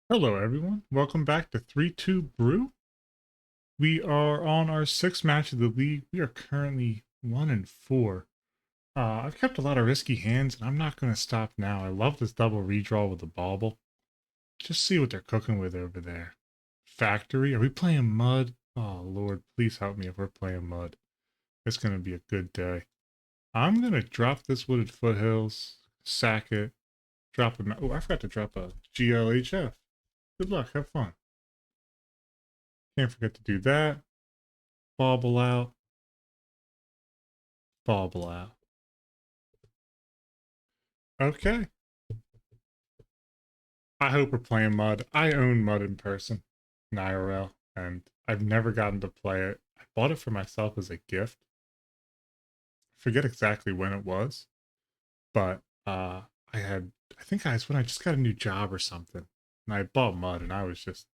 Hello, everyone. Welcome back to 3-2 Brew. We are on our sixth match of the league. We are currently 1-4. I've kept a lot of risky hands, and I'm not going to stop now. I love this double redraw with the bauble. Just see what they're cooking with over there. Factory? Are we playing mud? Oh, Lord, please help me if we're playing mud. It's going to be a good day. I'm going to drop this Wooded Foothills, sack it, drop a... Oh, I forgot to drop a GLHF. Good luck. Have fun. Can't forget to do that. Bobble out. Bobble out. Okay. I hope we're playing Mud. I own Mud in person, in IRL, and I've never gotten to play it. I bought it for myself as a gift. I forget exactly when it was, but I think I was when I just got a new job or something, and I bought Mud, and I was just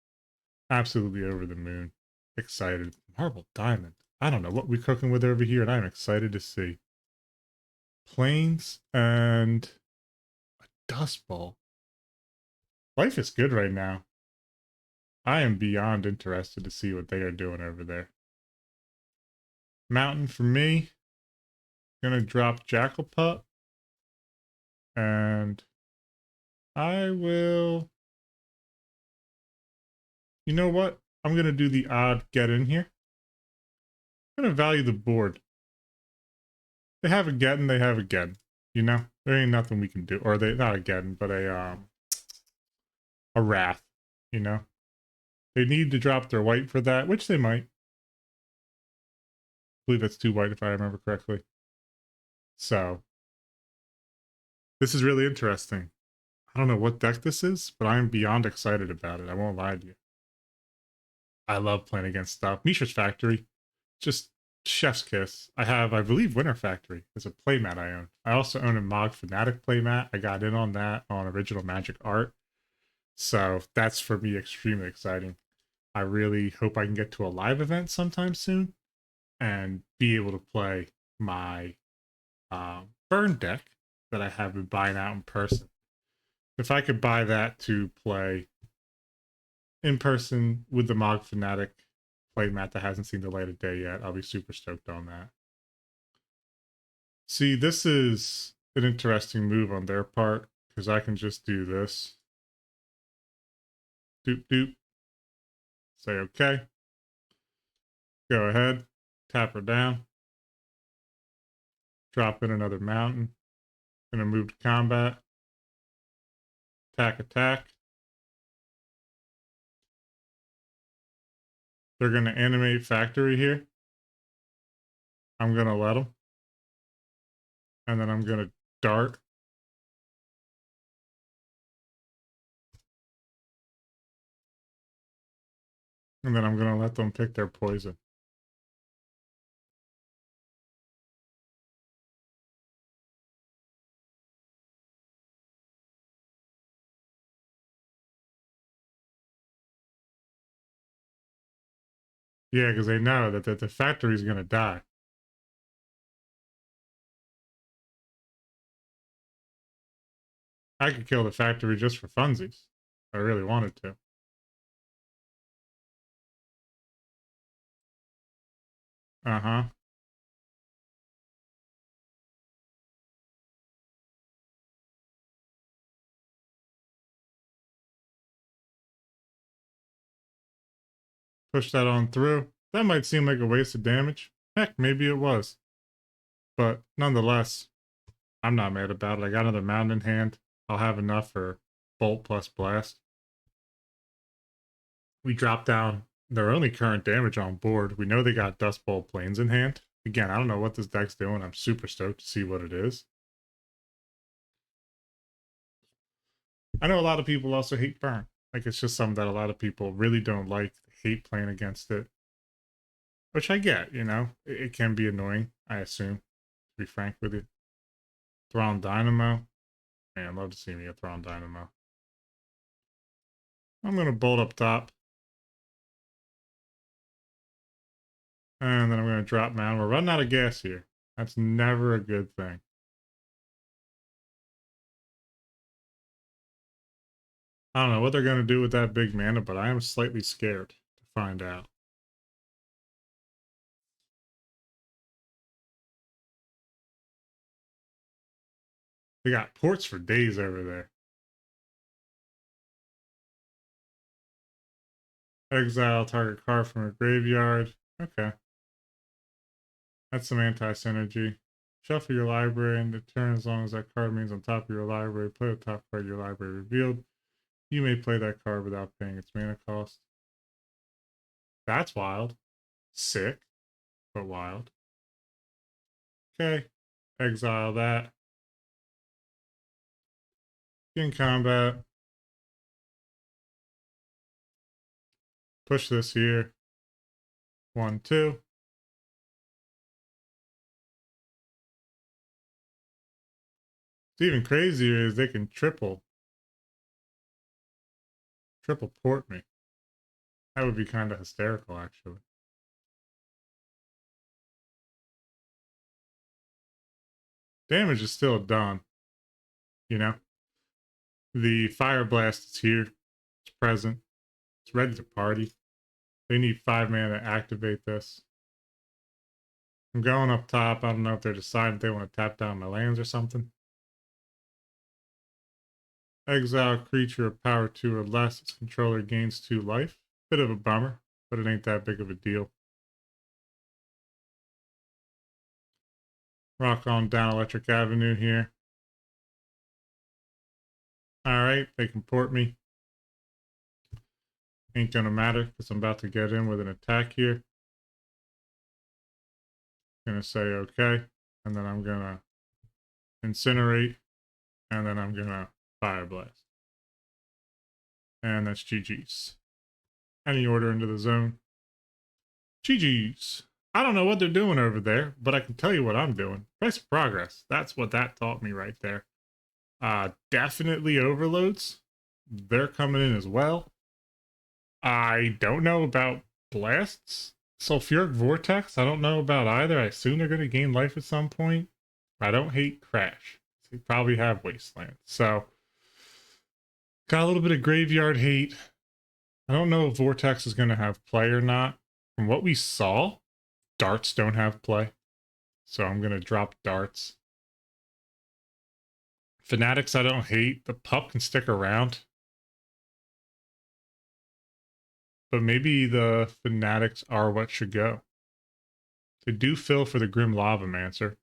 absolutely over the moon, excited. Marble Diamond. I don't know what we're cooking with over here, and I'm excited to see. Plains and a Dust Bowl. Life is good right now. I am beyond interested to see what they are doing over there. Mountain for me. Gonna drop Jackal Pup. And I will. You know what? I'm gonna do the odd get in here. I'm gonna value the board. They have a get and they have a get. You know? There ain't nothing we can do. Or they not a get, but a wrath. You know? They need to drop their white for that, which they might. I believe that's 2 white if I remember correctly. So this is really interesting. I don't know what deck this is, but I'm beyond excited about it. I won't lie to you. I love playing against stuff. Mishra's Factory, just chef's kiss. I have, I believe, Winter Factory is a playmat I own. I also own a Mog Fanatic playmat. I got in on that on Original Magic Art. So that's for me extremely exciting. I really hope I can get to a live event sometime soon and be able to play my burn deck that I have been buying out in person. If I could buy that to play in person with the Mog Fanatic playmat that hasn't seen the light of day yet, I'll be super stoked on that. See, this is an interesting move on their part because I can just do this. Doop doop. Say okay. Go ahead. Tap her down. Drop in another mountain. Gonna move to combat. Attack, attack. They're gonna animate factory here. I'm gonna let them. And then I'm gonna dart. And then I'm gonna let them pick their poison. Yeah, because they know that the factory's gonna die. I could kill the factory just for funsies. If I really wanted to. Uh-huh. Push that on through. That might seem like a waste of damage. Heck, maybe it was. But nonetheless, I'm not mad about it. I got another mountain in hand. I'll have enough for bolt plus blast. We drop down their only current damage on board. We know they got Dust Bowl Plains in hand. Again, I don't know what this deck's doing. I'm super stoked to see what it is. I know a lot of people also hate Burn. Like, it's just something that a lot of people really don't like. They hate playing against it. Which I get, you know. It can be annoying, I assume, to be frank with you. Thrawn Dynamo. Man, love to see me a Thrawn Dynamo. I'm going to bolt up top. And then I'm going to drop down. We're running out of gas here. That's never a good thing. I don't know what they're going to do with that big mana, but I am slightly scared to find out. They got ports for days over there. Exile target card from a graveyard. Okay. That's some anti-synergy. Shuffle your library and turn as long as that card remains on top of your library. Play the top card of your library revealed. You may play that card without paying its mana cost. That's wild. Sick, but wild. Okay. Exile that. In combat. Push this here. 1, 2. What's even crazier is they can triple port me. That would be kind of hysterical, actually. Damage is still done. You know? The Fire Blast is here. It's present. It's ready to party. They need 5 mana to activate this. I'm going up top. I don't know if they're deciding if they want to tap down my lands or something. Exile creature of power 2 or less. Its controller gains 2 life. Bit of a bummer, but it ain't that big of a deal. Rock on down Electric Avenue here. Alright, they can port me. Ain't gonna matter because I'm about to get in with an attack here. Gonna say okay, and then I'm gonna incinerate, and then I'm gonna fire blast. And that's GG's. Any order into the zone. GG's. I don't know what they're doing over there, but I can tell you what I'm doing. Price of progress. That's what that taught me right there. Definitely overloads. They're coming in as well. I don't know about blasts. Sulfuric Vortex, I don't know about either. I assume they're going to gain life at some point. I don't hate Crash. They probably have Wasteland. So, got a little bit of graveyard hate. I don't know if Vortex is going to have play or not. From what we saw, darts don't have play. So I'm going to drop darts. Fanatics, I don't hate. The pup can stick around. But maybe the Fanatics are what should go. They do fill for the Grim Lavamancer.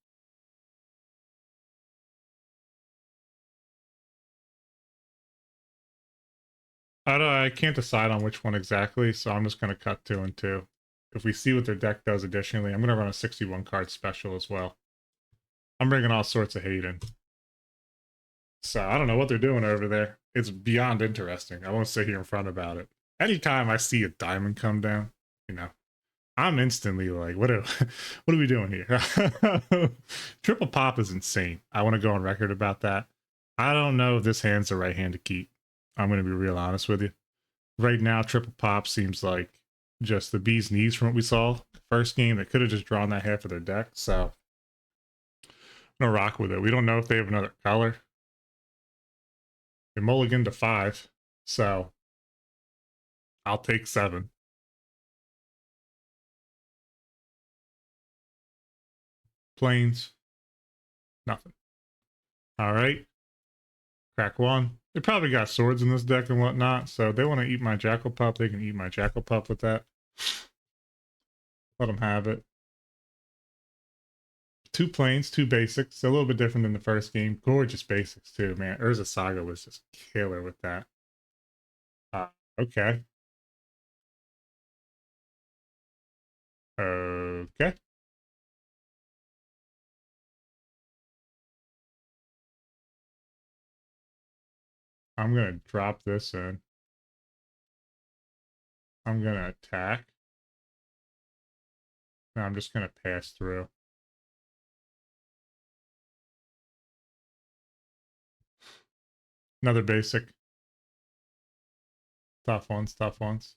I can't decide on which one exactly, so I'm just going to cut 2 and 2. If we see what their deck does additionally, I'm going to run a 61 card special as well. I'm bringing all sorts of hate in. So I don't know what they're doing over there. It's beyond interesting. I won't sit here in front about it. Anytime I see a diamond come down, you know, I'm instantly like, what are we doing here? Triple pop is insane. I want to go on record about that. I don't know if this hand's the right hand to keep. I'm going to be real honest with you. Right now, triple pop seems like just the bee's knees from what we saw first game. They could have just drawn that half of their deck. So I'm going to rock with it. We don't know if they have another color. They mulligan to 5. So I'll take 7. Planes. Nothing. All right. Crack 1. They probably got swords in this deck and whatnot, so if they want to eat my Jackal Pup, they can eat my Jackal Pup with that. Let them have it. 2 planes, 2 basics. A little bit different than the first game. Gorgeous basics, too, man. Urza Saga was just killer with that. Okay. Okay. I'm going to drop this in. I'm going to attack. Now I'm just going to pass through. Another basic. Tough ones, tough ones.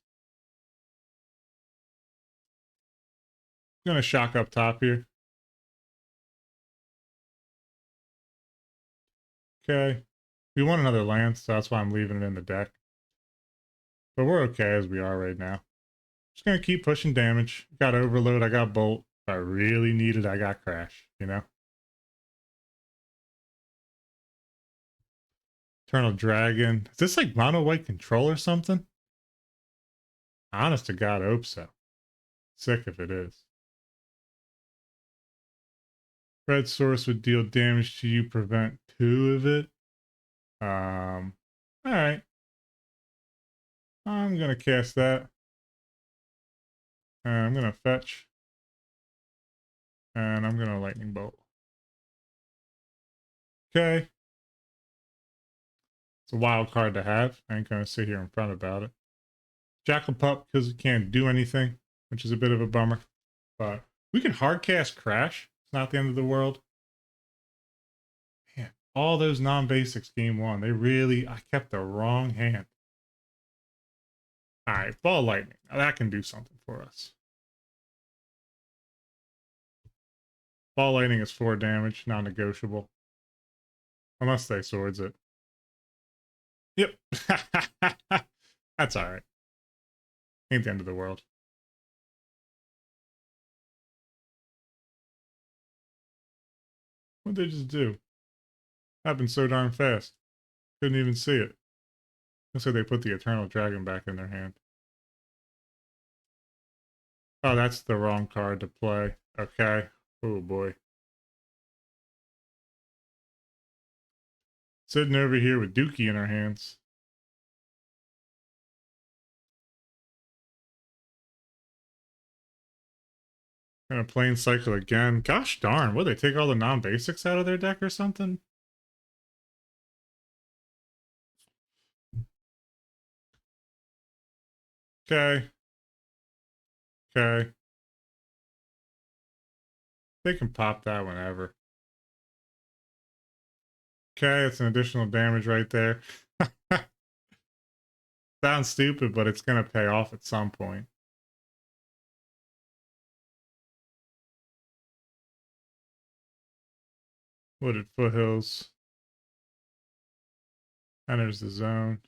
I'm going to shock up top here. Okay. We want another land, so that's why I'm leaving it in the deck. But we're okay as we are right now. Just gonna keep pushing damage. Got Overload, I got Bolt. If I really need it, I got Crash, you know? Eternal Dragon. Is this like mono white control or something? Honest to God, I hope so. Sick if it is. Red Source would deal damage to you, prevent 2 of it. Alright. I'm gonna cast that. And I'm gonna fetch. And I'm gonna Lightning Bolt. Okay. It's a wild card to have. I ain't gonna sit here in front about it. Jackal Pup because it can't do anything, which is a bit of a bummer. But we can hard cast Crash. It's not the end of the world. Man, all those non-basics game 1. I kept the wrong hand. Alright, Ball Lightning. Now that can do something for us. Ball Lightning is 4 damage, non-negotiable. Unless they swords it. Yep. That's alright. Ain't the end of the world. What'd they just do? Happened so darn fast. Couldn't even see it. Looks like they put the Eternal Dragon back in their hand. Oh, that's the wrong card to play. Okay. Oh boy. Sitting over here with Dookie in our hands. Gonna plain cycle again. Gosh darn, what, they take all the non-basics out of their deck or something? Okay. Okay. They can pop that whenever. Okay, it's an additional damage right there. Sounds stupid, but it's gonna pay off at some point. Wooded Foothills. Enters the zone.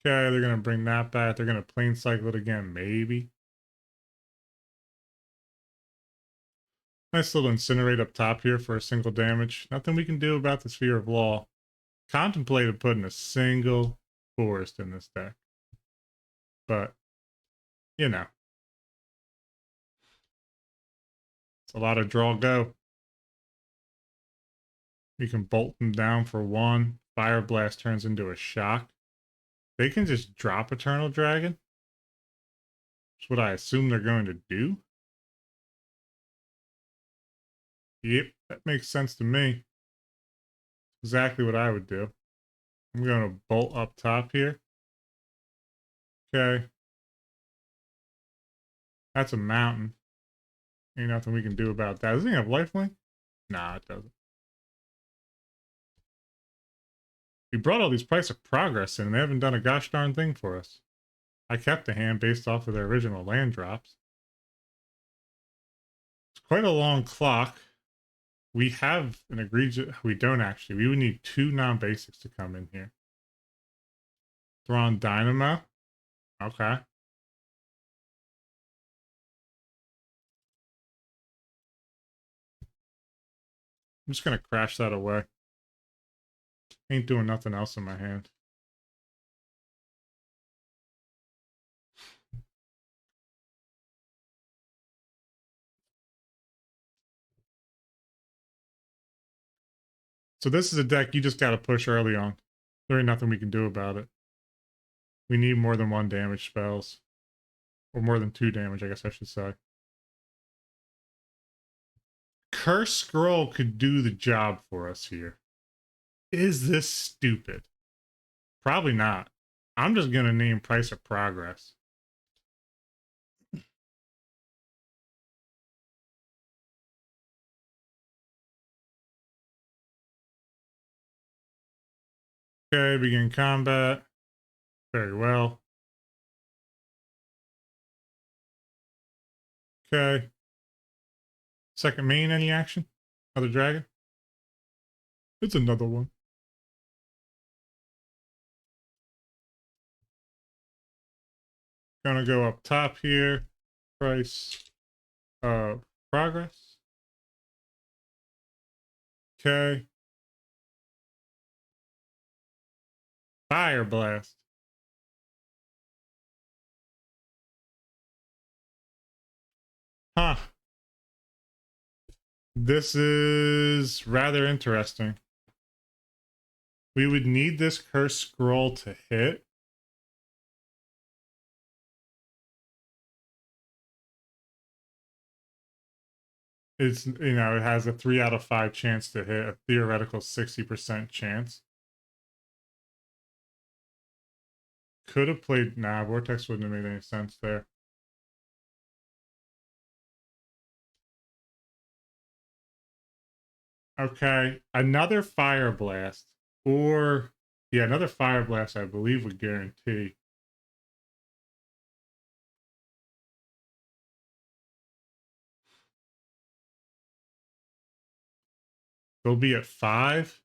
Okay, they're gonna bring that back. They're gonna plain cycle it again, maybe. Nice little Incinerate up top here for a single damage. Nothing we can do about the Sphere of Law. Contemplated putting a single forest in this deck. But, you know. It's a lot of draw go. We can bolt them down for 1. Fire Blast turns into a shock. They can just drop Eternal Dragon. That's what I assume they're going to do. Yep, that makes sense to me. Exactly what I would do. I'm going to bolt up top here. Okay. That's a mountain. Ain't nothing we can do about that. Does he have lifelink? Nah, it doesn't. We brought all these Price of Progress in, and they haven't done a gosh darn thing for us. I kept the hand based off of their original land drops. It's quite a long clock. We have an egregious... We don't actually. We would need 2 non-basics to come in here. Thrawn Dynamo. Okay. I'm just going to crash that away. Ain't doing nothing else in my hand. So this is a deck you just got to push early on. There ain't nothing we can do about it. We need more than 1 damage spells. Or more than 2 damage, I guess I should say. Curse Scroll could do the job for us here. Is this stupid? Probably not. I'm just going to name Price of Progress. Okay, begin combat. Very well. Okay. Second main, any action? Another dragon? It's another one. Gonna go up top here. Price of progress. Okay. Fire blast. Huh. This is rather interesting. We would need this curse scroll to hit. It's, you know, it has a 3 out of 5 chance to hit, a theoretical 60% chance. Could have played, nah, Vortex wouldn't have made any sense there. Okay, another Fire Blast. Or, yeah, another Fire Blast I believe would guarantee. They'll be at 5.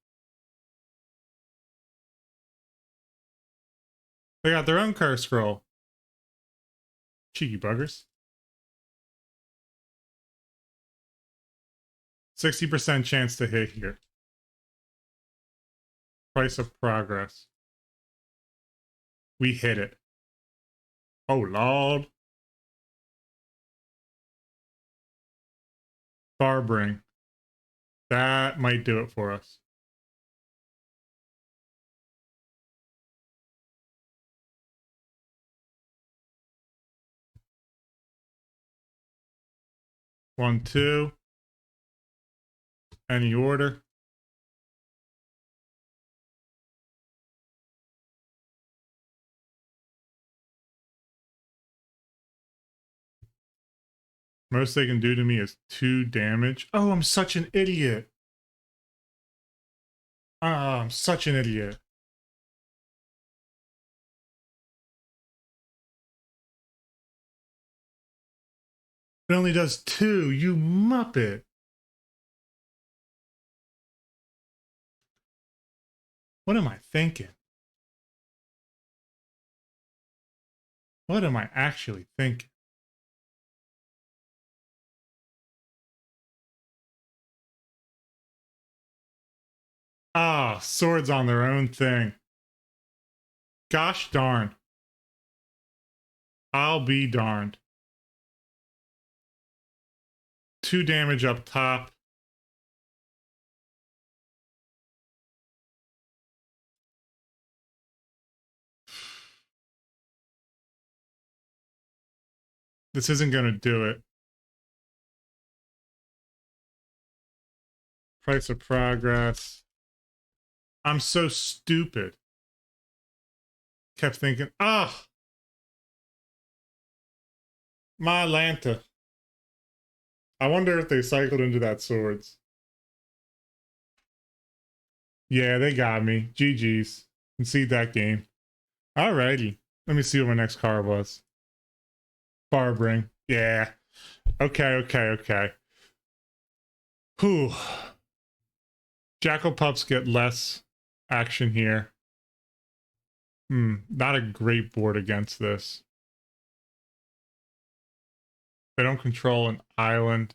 They got their own curse scroll. Cheeky buggers. 60% chance to hit here. Price of progress. We hit it. Oh, Lord. Barbering. That might do it for us. One, two. Any order. Most they can do to me is 2 damage. Oh, I'm such an idiot. Ah, I'm such an idiot. It only does 2, you muppet. What am I thinking? What am I actually thinking? Ah, swords on their own thing. Gosh darn. I'll be darned. 2 damage up top. This isn't going to do it. Price of progress. I'm so stupid. Kept thinking, ah, my Lanta. I wonder if they cycled into that swords. Yeah, they got me. GG's. Concede that game. Alrighty. Let me see what my next card was. Barbering. Yeah. Okay. Whew. Jackal Pups get less action here. Not a great board against this. They don't control an island.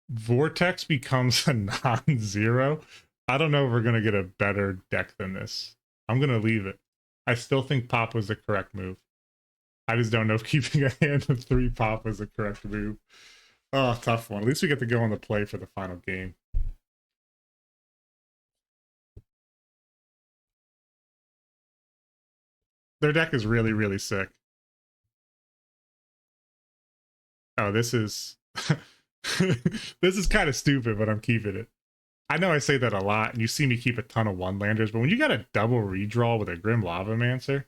Vortex becomes a non-zero. I don't know if we're going to get a better deck than this. I'm going to leave it. I still think pop was the correct move. I just don't know if keeping a hand of 3 pop was the correct move. Oh, tough one. At least we get to go on the play for the final game. Their deck is really, really sick. Oh, this is... this is kind of stupid, but I'm keeping it. I know I say that a lot, and you see me keep a ton of one-landers, but when you got a double redraw with a Grim Lavamancer,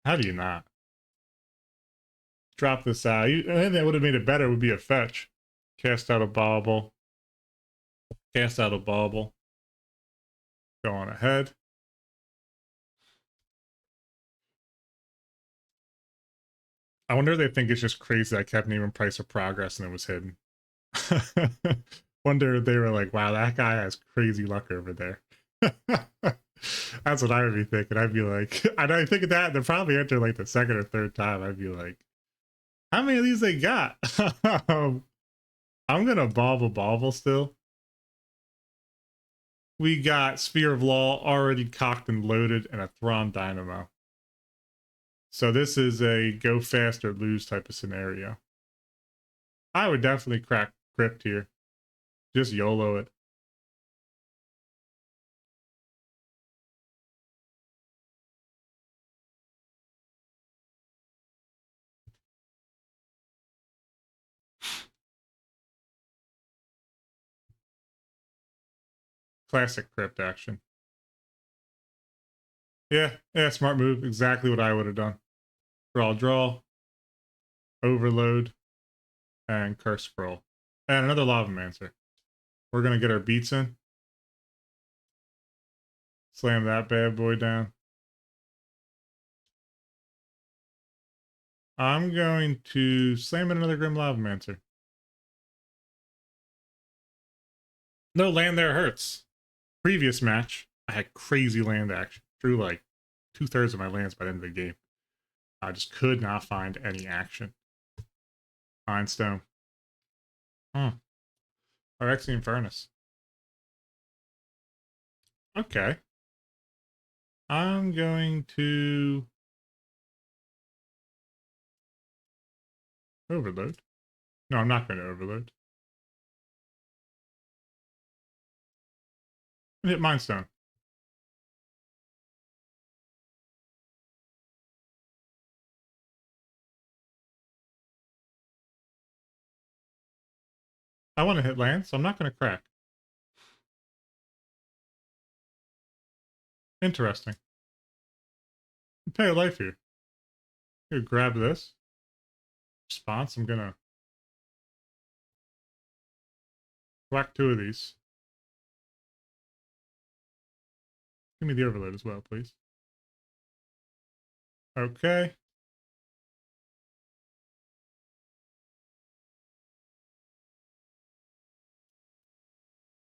how do you not? Drop this out. Anything that would have made it better would be a fetch. Cast out a bauble. Cast out a bauble. Go on ahead. I wonder if they think it's just crazy I kept naming Price of Progress and it was hidden. Wonder if they were like, wow, that guy has crazy luck over there. That's what I would be thinking. I'd be like, and I think of that, they're probably enter like the second or third time. I'd be like, how many of these they got? I'm gonna bobble still. We got Sphere of Law already cocked and loaded and a Thrawn Dynamo. So this is a go fast or lose type of scenario. I would definitely crack Crypt here. Just YOLO it. Classic Crypt action. Yeah, smart move. Exactly what I would have done. Draw, overload, and curse scroll. And another Lavamancer. We're gonna get our beats in. Slam that bad boy down. I'm going to slam in another Grim Lavamancer. No land there hurts. Previous match, I had crazy land action. Drew like 2/3 of my lands by the end of the game. I just could not find any action. Mindstone. Phyrexian Furnace. Okay. I'm going to overload. No, I'm not going to overload. Hit Mindstone. I want to hit land, so I'm not going to crack. Interesting. Pay a life here. Here, grab this. Response, I'm going to whack 2 of these. Give me the overload as well, please. Okay.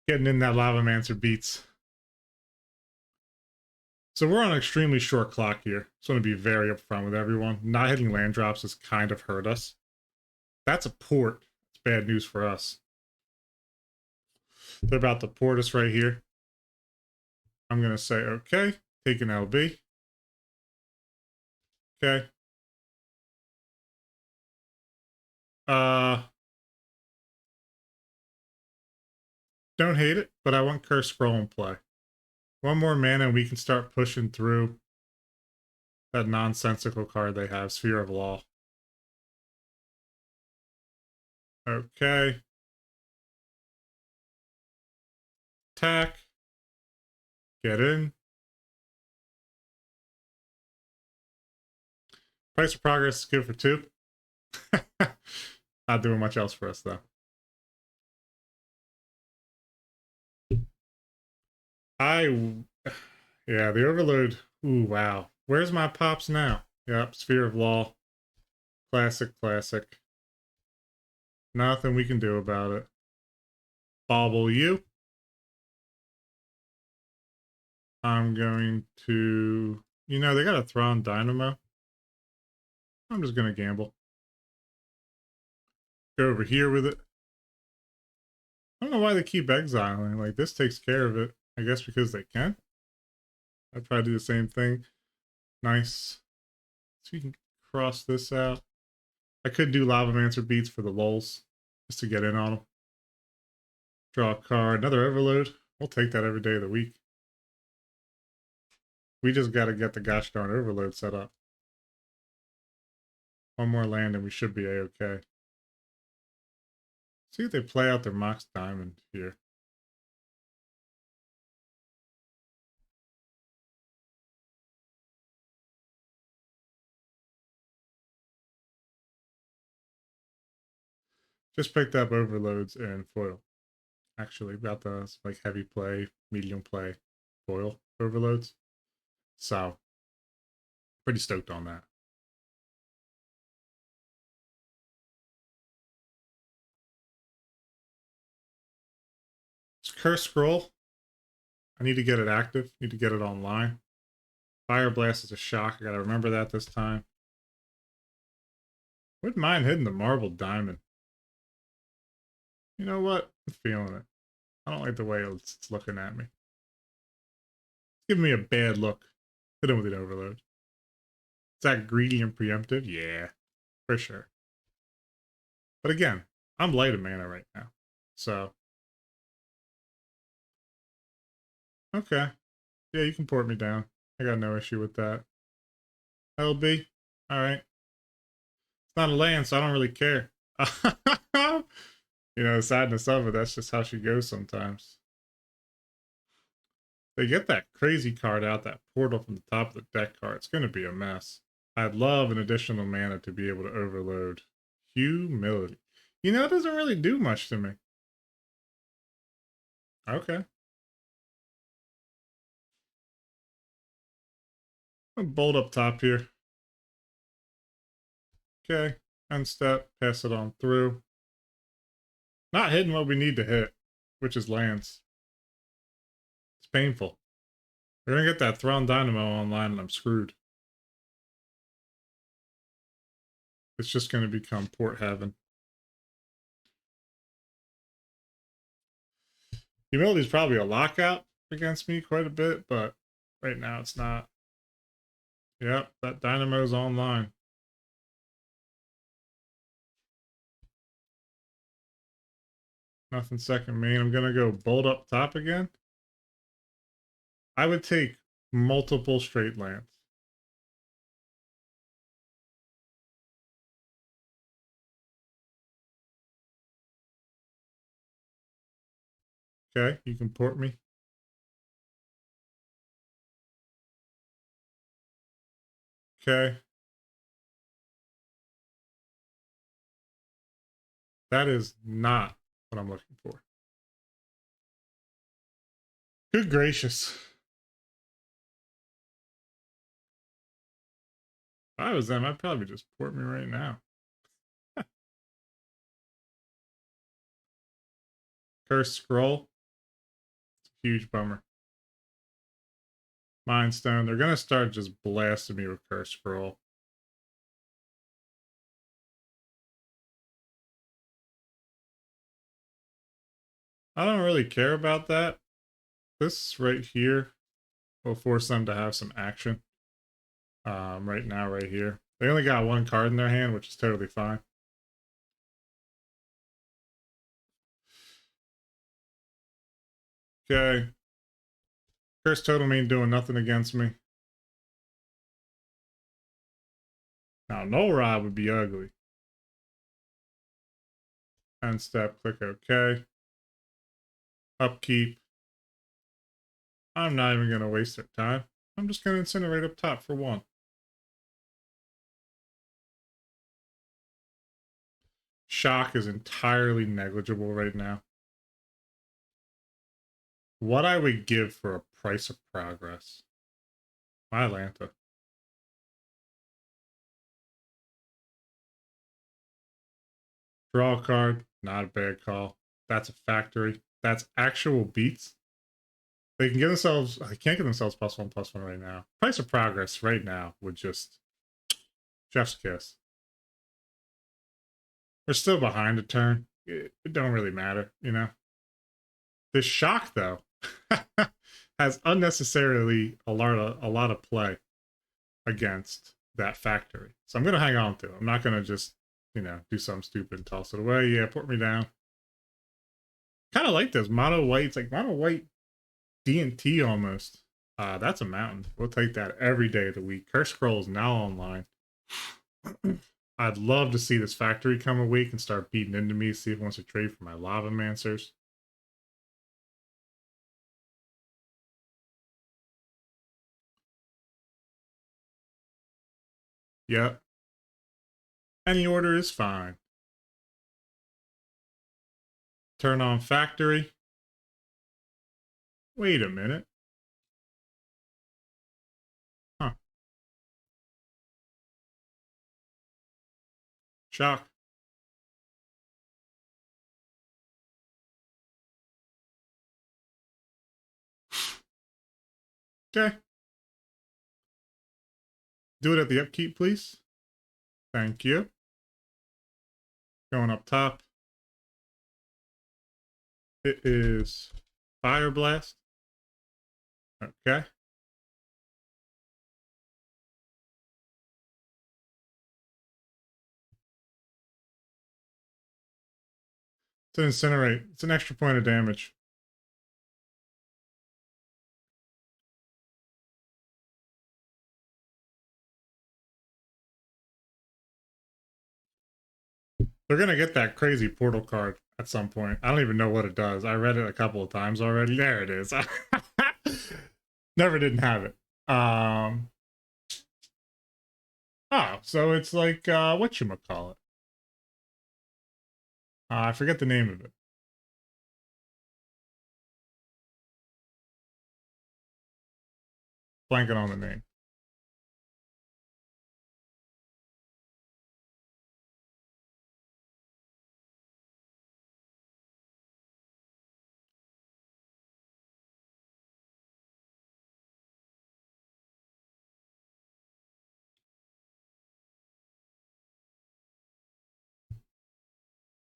Getting in that Lavamancer beats. So we're on an extremely short clock here. Just want to be very upfront with everyone. Not hitting land drops has kind of hurt us. That's a port. It's bad news for us. They're about to port us right here. I'm going to say, okay, take an LB. Okay. Don't hate it, but I want Curse Scroll in play. One more mana and we can start pushing through that nonsensical card they have, Sphere of Law. Okay. Attack. Get in. Price of Progress is good for 2. Not doing much else for us, though. Yeah, the Overload. Ooh, wow. Where's my pops now? Yep, Sphere of Law. Classic. Nothing we can do about it. Bobble you. I'm going to... You know, they got a Thrawn Dynamo. I'm just going to gamble. Go over here with it. I don't know why they keep exiling. Like, this takes care of it. I guess because they can. I'd probably do the same thing. Nice. So you can cross this out. I could do Lavamancer beats for the lulz. Just to get in on them. Draw a card. Another Overload. We'll take that every day of the week. We just got to get the gosh darn Overload set up. One more land and we should be A-okay. See if they play out their Mox Diamond here. Just picked up Overloads and foil. Actually, about the like heavy play, medium play, foil Overloads. So, pretty stoked on that. Curse Scroll. I need to get it active. Need to get it online. Fire Blast is a shock. I gotta remember that this time. Wouldn't mind hitting the Marble Diamond. You know what? I'm feeling it. I don't like the way it's looking at me. It's giving me a bad look. Hit him with an Overload. Is that greedy and preemptive? Yeah, for sure. But again, I'm light of mana right now. So, okay. Yeah, you can port me down. I got no issue with that. LB? Alright. It's not a land, so I don't really care. You know, the sadness of it, that's just how she goes sometimes. They get that crazy card out, that portal from the top of the deck card. It's going to be a mess. I'd love an additional mana to be able to overload. Humility. You know, it doesn't really do much to me. Okay. I'll bolt up top here. Okay. Unstep, pass it on through. Not hitting what we need to hit, which is lands. It's painful. We're going to get that Thrawn Dynamo online and I'm screwed. It's just going to become Port Heaven. Humility is probably a lockout against me quite a bit, but right now it's not. Yep, that Dynamo's online. Nothing second main. I'm going to go bolt up top again. I would take multiple straight lands. Okay, you can port me. Okay. That is not what I'm looking for. Good gracious. If I was them, I'd probably just port me right now. Cursed Scroll. It's a huge bummer. Mind Stone. They're going to start just blasting me with Cursed Scroll. I don't really care about that. This right here will force them to have some action. Right now, right here. They only got one card in their hand, which is totally fine. Okay. Curse Totem ain't doing nothing against me. Now, Null Rod would be ugly. End step, click OK. Upkeep. I'm not even going to waste their time. I'm just going to incinerate up top for one. Shock is entirely negligible right now. What I would give for a Price of Progress. My Atlanta. Draw a card, not a bad call. That's a factory. That's actual beats. They can get themselves, they can't get themselves +1/+1 right now. Price of Progress right now would just, chef's kiss. We're still behind a turn. It don't really matter, you know? This shock, though, has unnecessarily a lot of play against that factory. So I'm going to hang on to it. I'm not going to just, you know, do something stupid and toss it away. Yeah, put me down. Kind of like this. Mono white. It's like mono white D&T almost. That's a mountain. We'll take that every day of the week. Curse Scroll is now online. I'd love to see this factory come a week and start beating into me, see if it wants to trade for my Lava Mancers. Yep. Any order is fine. Turn on factory. Wait a minute. Huh. Shock. Okay. Do it at the upkeep, please. Thank you. Going up top. It is Fire Blast. Okay. It's an Incinerate. It's an extra point of damage. They're going to get that crazy portal card at some point. I don't even know what it does. I read it a couple of times already. There it is. Never didn't have it. Oh, so it's like, whatchamacallit? I forget the name of it. Blanking on the name.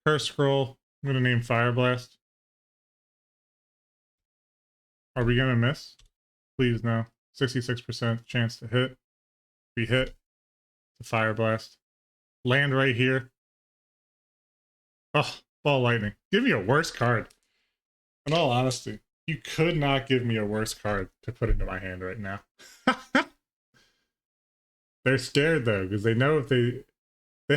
Curse Scroll. I'm going to name Fire Blast. Are we going to miss? Please, no. 66% chance to hit. We hit. The Fire Blast. Land right here. Oh, Ball Lightning. Give me a worse card. In all honesty, you could not give me a worse card to put into my hand right now. They're scared though, because they know if they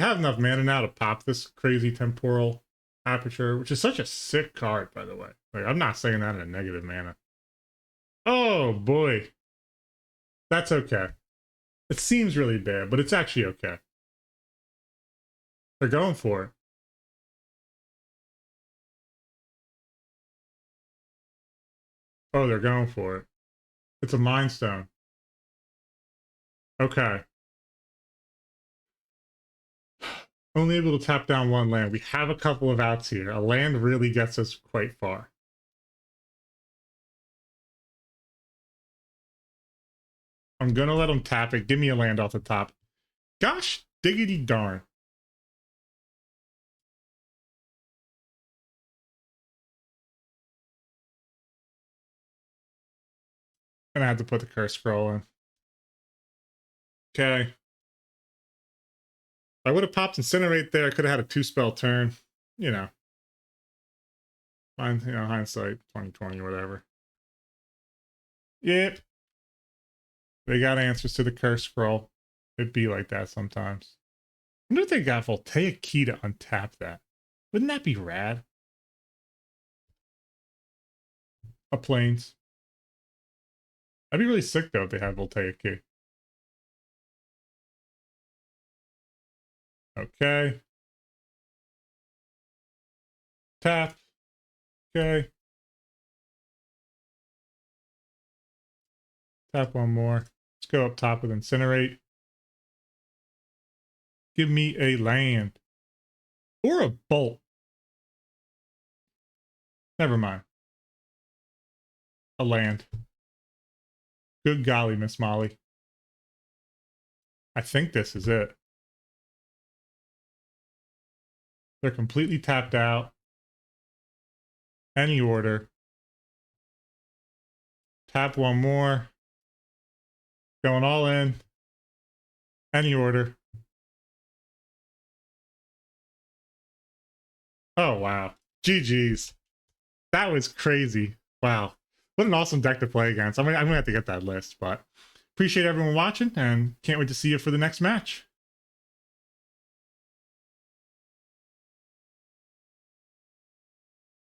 have enough mana now to pop this crazy temporal aperture, which is such a sick card, by the way. Like, I'm not saying that in a negative mana. Oh boy. That's okay. It seems really bad, but it's actually okay. They're going for it. Oh, they're going for it. It's a Mind Stone. Okay. Only able to tap down one land. We have a couple of outs here. A land really gets us quite far. I'm going to let him tap it. Give me a land off the top. Gosh, diggity darn. And I had to put the curse scroll in. Okay. If I would have popped Incinerate there, I could have had a 2-spell turn. You know. Hindsight 2020 or whatever. Yep. They got answers to the curse scroll. It'd be like that sometimes. I wonder if they got Voltaic Key to untap that. Wouldn't that be rad? A Plains. That'd be really sick though if they had Voltaic Key. Okay. Tap. Okay. Tap one more. Let's go up top with Incinerate. Give me a land. Or a bolt. Never mind. A land. Good golly, Miss Molly. I think this is it. They're completely tapped out. Any order. Tap one more. Going all in. Any order. Oh, wow. GG's. That was crazy. Wow. What an awesome deck to play against. I'm gonna have to get that list, but appreciate everyone watching and can't wait to see you for the next match.